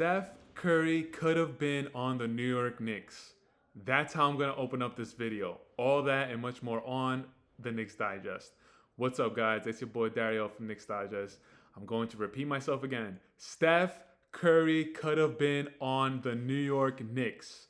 Steph Curry could have been on the New York Knicks. That's how I'm going to open up this video. All that and much more on the Knicks Digest. What's up, guys? It's your boy Dariel from Knicks Digest. I'm going to repeat myself again. Steph Curry could have been on the New York Knicks.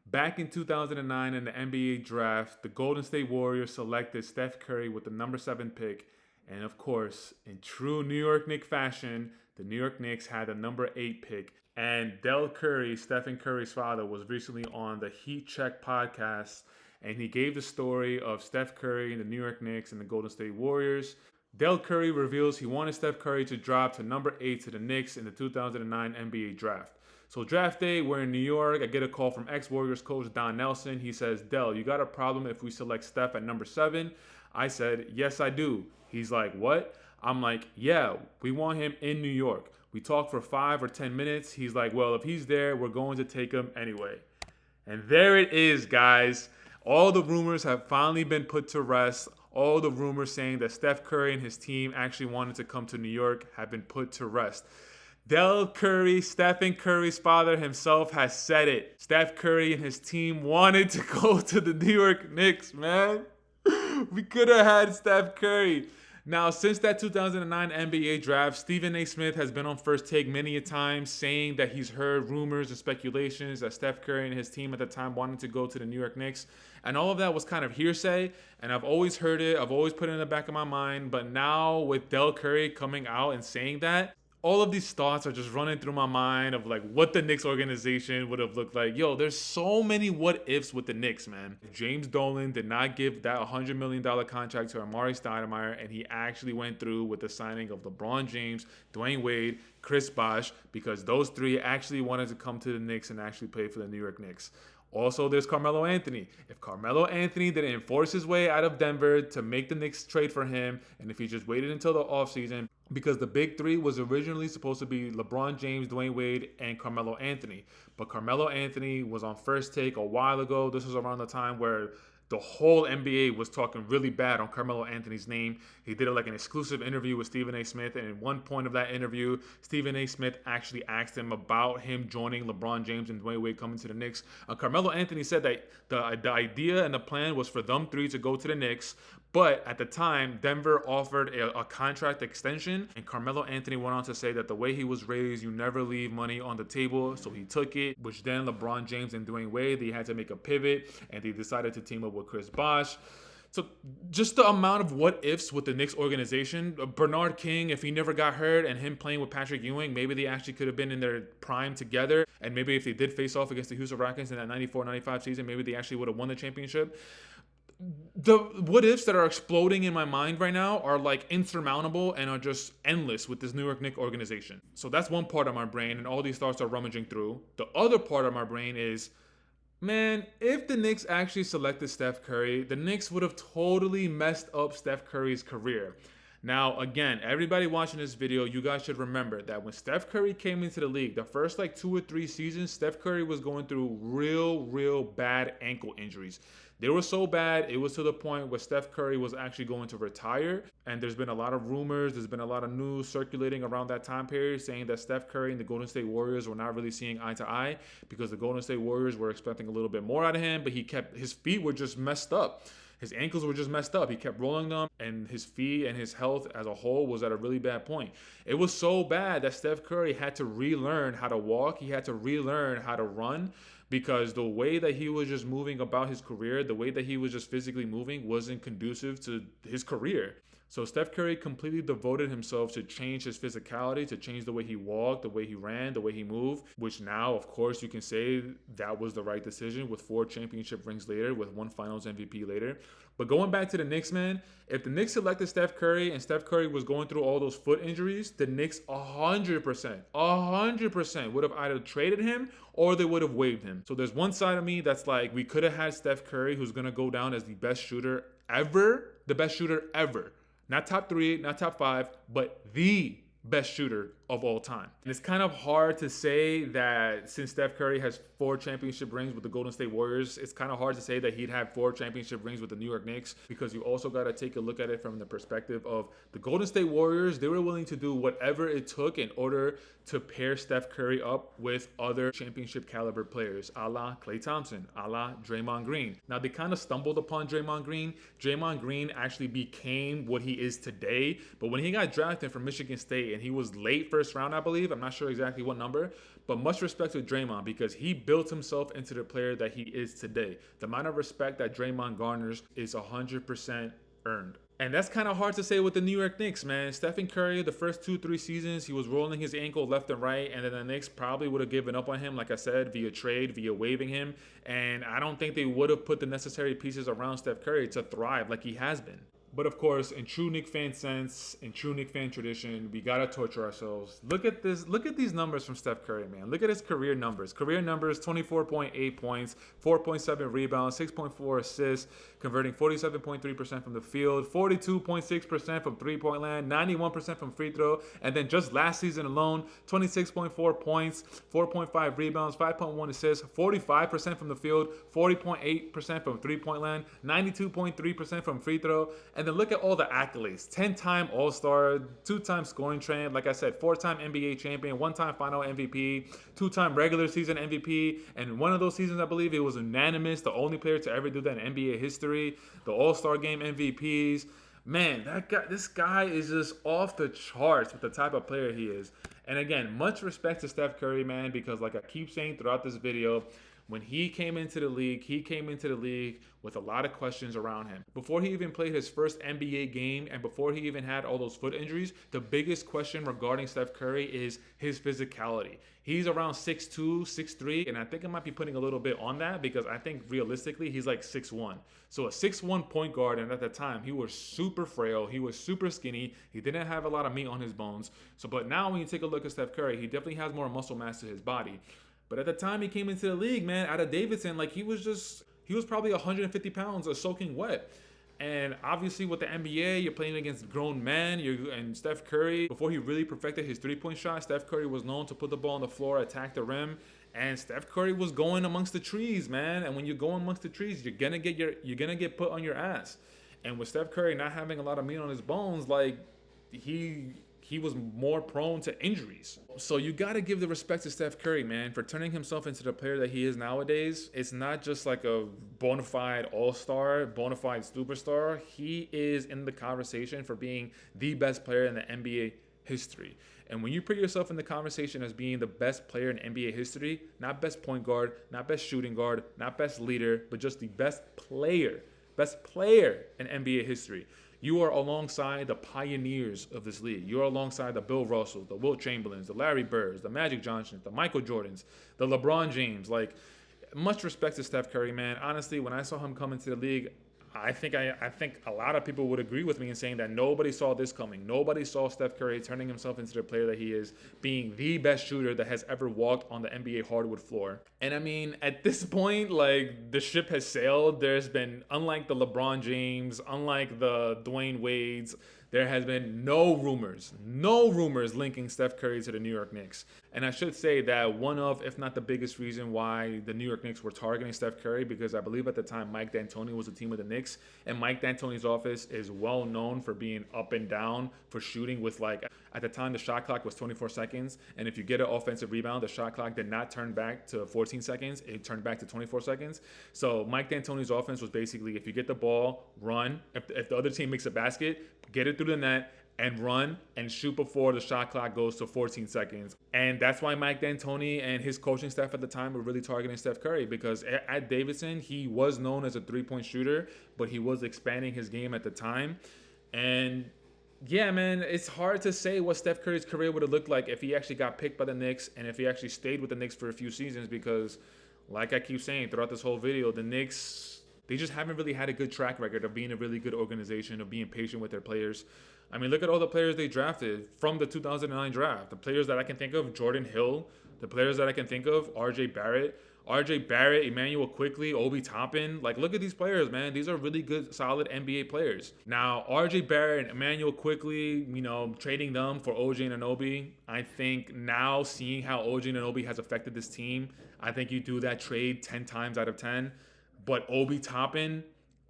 Back in 2009 in the NBA draft, the Golden State Warriors selected Steph Curry with the number 7 pick. And of course, in true New York Knicks fashion, the New York Knicks had the number 8 pick. And Dell Curry, Stephen Curry's father, was recently on the Heat Check podcast. And he gave the story of Steph Curry and the New York Knicks and the Golden State Warriors. Dell Curry reveals he wanted Steph Curry to drop to number 8 to the Knicks in the 2009 NBA draft. So draft day, we're in New York. I get a call from ex-Warriors coach Don Nelson. He says, Dell, you got a problem if we select Steph at number 7? I said, yes, I do. He's like, what? I'm like, yeah, we want him in New York. We talked for 5 or 10 minutes. He's like, well, if he's there, we're going to take him anyway. And there it is, guys. All the rumors have finally been put to rest. All the rumors saying that Steph Curry and his team actually wanted to come to New York have been put to rest. Dell Curry, Stephen Curry's father himself, has said it. Steph Curry and his team wanted to go to the New York Knicks, man. We could have had Steph Curry. Now, since that 2009 NBA draft, Stephen A. Smith has been on First Take many a time saying that he's heard rumors and speculations that Steph Curry and his team at the time wanted to go to the New York Knicks. And all of that was kind of hearsay, and I've always heard it. I've always put it in the back of my mind. But now with Dell Curry coming out and saying that, all of these thoughts are just running through my mind of like what the Knicks organization would have looked like. Yo, there's so many what ifs with the Knicks, man. James Dolan did not give that $100 million contract to Amari Stoudemire, and he actually went through with the signing of LeBron James, Dwayne Wade, Chris Bosh, because those three actually wanted to come to the Knicks and actually play for the New York Knicks. Also, there's Carmelo Anthony. If Carmelo Anthony didn't force his way out of Denver to make the Knicks trade for him, and if he just waited until the offseason, because the big three was originally supposed to be LeBron James, Dwayne Wade, and Carmelo Anthony. But Carmelo Anthony was on First Take a while ago. This was around the time where the whole NBA was talking really bad on Carmelo Anthony's name. He did like an exclusive interview with Stephen A. Smith, and in one point of that interview, Stephen A. Smith actually asked him about him joining LeBron James and Dwayne Wade coming to the Knicks. Carmelo Anthony said that the idea and the plan was for them three to go to the Knicks, but at the time, Denver offered a contract extension, and Carmelo Anthony went on to say that the way he was raised, you never leave money on the table, so he took it, which then LeBron James and Dwayne Wade, they had to make a pivot, and they decided to team up with Chris Bosh. So just the amount of what ifs with the Knicks organization. Bernard King, if he never got hurt, and him playing with Patrick Ewing, maybe they actually could have been in their prime together. And maybe if they did face off against the Houston Rockets in that 94-95 season, maybe they actually would have won the championship. The what ifs that are exploding in my mind right now are like insurmountable and are just endless with this New York Knicks organization. So that's one part of my brain, and all these thoughts are rummaging through. The other part of my brain is, man, if the Knicks actually selected Steph Curry, the Knicks would have totally messed up Steph Curry's career. Now, again, everybody watching this video, you guys should remember that when Steph Curry came into the league, the first like 2 or 3 seasons, Steph Curry was going through real bad ankle injuries. They were so bad, it was to the point where Steph Curry was actually going to retire. And there's been a lot of rumors, there's been a lot of news circulating around that time period saying that Steph Curry and the Golden State Warriors were not really seeing eye to eye because the Golden State Warriors were expecting a little bit more out of him, but his feet were just messed up. His ankles were just messed up. He kept rolling them, and his feet and his health as a whole was at a really bad point. It was so bad that Steph Curry had to relearn how to walk. He had to relearn how to run because the way that he was just moving about his career, the way that he was just physically moving wasn't conducive to his career. So Steph Curry completely devoted himself to change his physicality, to change the way he walked, the way he ran, the way he moved, which now, of course, you can say that was the right decision with 4 championship rings later, with 1 finals MVP later. But going back to the Knicks, man, if the Knicks selected Steph Curry and Steph Curry was going through all those foot injuries, the Knicks 100% would have either traded him or they would have waived him. So there's one side of me that's like, we could have had Steph Curry, who's going to go down as the best shooter ever. Not top 3, not top 5, but the best shooter of all time. And it's kind of hard to say that since Steph Curry has 4 championship rings with the Golden State Warriors, it's kind of hard to say that he'd have 4 championship rings with the New York Knicks, because you also got to take a look at it from the perspective of the Golden State Warriors. They were willing to do whatever it took in order to pair Steph Curry up with other championship caliber players, a la Klay Thompson, a la Draymond Green. Now, they kind of stumbled upon Draymond Green. Draymond Green actually became what he is today, but when he got drafted from Michigan State and he was late first round, I believe, I'm not sure exactly what number, but much respect to Draymond, because he built himself into the player that he is today. The amount of respect that Draymond garners is 100% earned. And that's kind of hard to say with the New York Knicks, man. Stephen Curry, the first 2-3 seasons, he was rolling his ankle left and right, and then the Knicks probably would have given up on him, like I said, via trade, via waiving him. And I don't think they would have put the necessary pieces around Steph Curry to thrive like he has been. But of course, in true Knicks fan sense, in true Knicks fan tradition, we gotta torture ourselves. Look at this. Look at these numbers from Steph Curry, man. Look at his career numbers. Career numbers: 24.8 points, 4.7 rebounds, 6.4 assists, converting 47.3% from the field, 42.6% from three-point land, 91% from free throw, and then just last season alone, 26.4 points, 4.5 rebounds, 5.1 assists, 45% from the field, 40.8% from three-point land, 92.3% from free throw. And then look at all the accolades: 10-time All-Star, 2-time scoring champ, like I said, 4-time NBA champion, 1-time final MVP, 2-time regular season MVP, and one of those seasons, I believe it was unanimous, the only player to ever do that in NBA history, the All-Star game MVPs. Man, this guy is just off the charts with the type of player he is. And again, much respect to Steph Curry, man, because like I keep saying throughout this video, when he came into the league, with a lot of questions around him. Before he even played his first NBA game and before he even had all those foot injuries, the biggest question regarding Steph Curry is his physicality. He's around 6'2", 6'3", and I think I might be putting a little bit on that because I think realistically he's like 6'1". So a 6'1" point guard, and at the time he was super frail, he was super skinny, he didn't have a lot of meat on his bones. But now when you take a look at Steph Curry, he definitely has more muscle mass to his body. But at the time he came into the league, man, out of Davidson, like he was probably 150 pounds of soaking wet. And obviously with the NBA, you're playing against grown men. And Steph Curry, before he really perfected his three-point shot, Steph Curry was known to put the ball on the floor, attack the rim. And Steph Curry was going amongst the trees, man. And when you go amongst the trees, you're gonna get put on your ass. And with Steph Curry not having a lot of meat on his bones, like he was more prone to injuries. So you got to give the respect to Steph Curry, man, for turning himself into the player that he is nowadays. It's not just like a bona fide all-star, bona fide superstar. He is in the conversation for being the best player in the NBA history. And when you put yourself in the conversation as being the best player in NBA history, not best point guard, not best shooting guard, not best leader, but just the best player in NBA history, you are alongside the pioneers of this league. You're alongside the Bill Russells, the Wilt Chamberlains, the Larry Birds, the Magic Johnsons, the Michael Jordans, the LeBron James. Like, much respect to Steph Curry, man. Honestly, when I saw him come into the league, I think a lot of people would agree with me in saying that nobody saw this coming. Nobody saw Steph Curry turning himself into the player that he is, being the best shooter that has ever walked on the NBA hardwood floor. And I mean, at this point, like, the ship has sailed. There's been, unlike the LeBron James, unlike the Dwayne Wades, there has been no rumors linking Steph Curry to the New York Knicks. And I should say that one of, if not the biggest reason why the New York Knicks were targeting Steph Curry, because I believe at the time Mike D'Antoni was the team of the Knicks, and Mike D'Antoni's office is well known for being up and down for shooting with, like, at the time the shot clock was 24 seconds, and if you get an offensive rebound, the shot clock did not turn back to 14 seconds, it turned back to 24 seconds. So Mike D'Antoni's offense was basically, if you get the ball, run. If the other team makes a basket, get it through the net and run and shoot before the shot clock goes to 14 seconds. And that's why Mike D'Antoni and his coaching staff at the time were really targeting Steph Curry, because at Davidson, he was known as a three-point shooter, but he was expanding his game at the time. And yeah, man, it's hard to say what Steph Curry's career would have looked like if he actually got picked by the Knicks and if he actually stayed with the Knicks for a few seasons, because like I keep saying throughout this whole video, the Knicks, they just haven't really had a good track record of being a really good organization, of being patient with their players. I mean, look at all the players they drafted from the 2009 draft. The players that I can think of, Jordan Hill. The players that I can think of, RJ Barrett. RJ Barrett, Emmanuel Quickly, Obi Toppin. Like, look at these players, man. These are really good, solid NBA players. Now, RJ Barrett and Emmanuel Quickly, you know, trading them for OG Anunoby. I think now seeing how OG Anunoby has affected this team, I think you do that trade 10 times out of 10. But Obi Toppin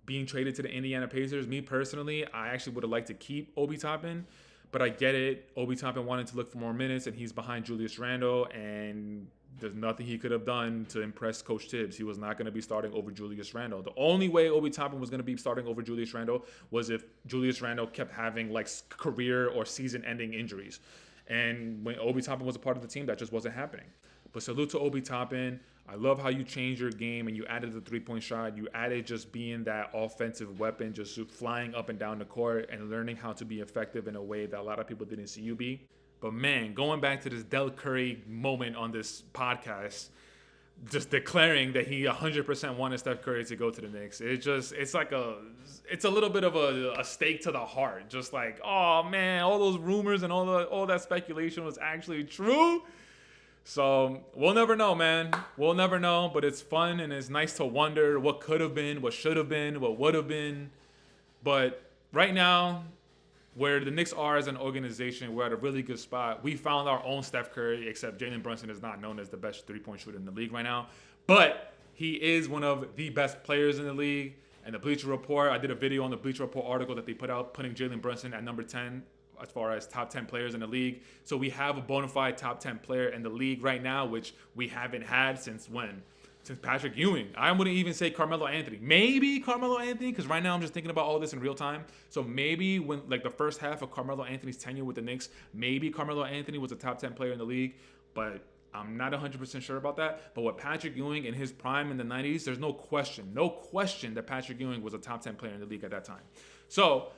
being traded to the Indiana Pacers, me personally, I actually would have liked to keep Obi Toppin. But I get it. Obi Toppin wanted to look for more minutes, and he's behind Julius Randle, and there's nothing he could have done to impress Coach Tibbs. He was not going to be starting over Julius Randle. The only way Obi Toppin was going to be starting over Julius Randle was if Julius Randle kept having like career or season-ending injuries. And when Obi Toppin was a part of the team, that just wasn't happening. But salute to Obi Toppin. I love how you changed your game and you added the three-point shot. You added just being that offensive weapon, just flying up and down the court and learning how to be effective in a way that a lot of people didn't see you be. But man, going back to this Dell Curry moment on this podcast, just declaring that he 100% wanted Steph Curry to go to the Knicks. It's a little bit of a stake to the heart. Just like, oh man, all those rumors and all that speculation was actually true. So we'll never know, man. We'll never know, but it's fun and it's nice to wonder what could have been, what should have been, what would have been. But right now, where the Knicks are as an organization, we're at a really good spot. We found our own Steph Curry, except Jalen Brunson is not known as the best three-point shooter in the league right now. But he is one of the best players in the league. And the Bleacher Report, I did a video on the Bleacher Report article that they put out, putting Jalen Brunson at number 10 as far as top 10 players in the league. So we have a bona fide top 10 player in the league right now, which we haven't had since when? Since Patrick Ewing. I wouldn't even say Carmelo Anthony. Maybe Carmelo Anthony, because right now I'm just thinking about all this in real time. So maybe when like the first half of Carmelo Anthony's tenure with the Knicks, maybe Carmelo Anthony was a top 10 player in the league, but I'm not 100% sure about that. But with Patrick Ewing in his prime in the 90s, there's no question that Patrick Ewing was a top 10 player in the league at that time. So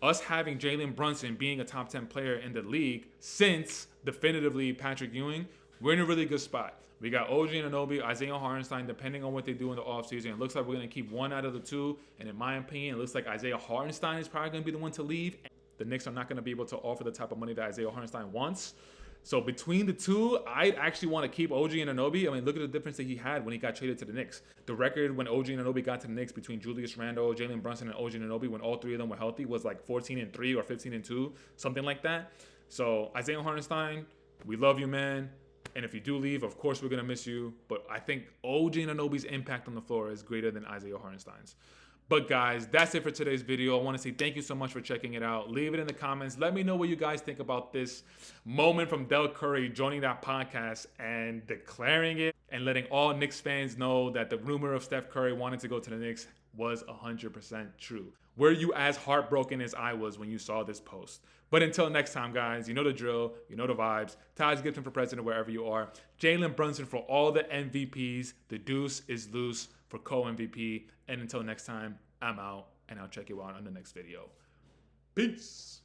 us having Jalen Brunson being a top 10 player in the league since definitively Patrick Ewing, we're in a really good spot. We got OG Anunoby, Isaiah Hartenstein, depending on what they do in the offseason. It looks like we're going to keep one out of the two. And in my opinion, it looks like Isaiah Hartenstein is probably going to be the one to leave. The Knicks are not going to be able to offer the type of money that Isaiah Hartenstein wants. So between the two, I'd actually want to keep OG Anunoby. I mean, look at the difference that he had when he got traded to the Knicks. The record when OG Anunoby got to the Knicks between Julius Randle, Jalen Brunson, and OG Anunoby, when all three of them were healthy, was like 14-3 or 15-2, something like that. So Isaiah Hartenstein, we love you, man. And if you do leave, of course, we're going to miss you. But I think OG Anunoby's impact on the floor is greater than Isaiah Hartenstein's. But guys, that's it for today's video. I want to say thank you so much for checking it out. Leave it in the comments. Let me know what you guys think about this moment from Dell Curry joining that podcast and declaring it and letting all Knicks fans know that the rumor of Steph Curry wanting to go to the Knicks was 100% true. Were you as heartbroken as I was when you saw this post? But until next time, guys, you know the drill, you know the vibes. Taj Gibson for president wherever you are. Jalen Brunson for all the MVPs. The deuce is loose for co-MVP. And until next time, I'm out, and I'll check you out on the next video. Peace.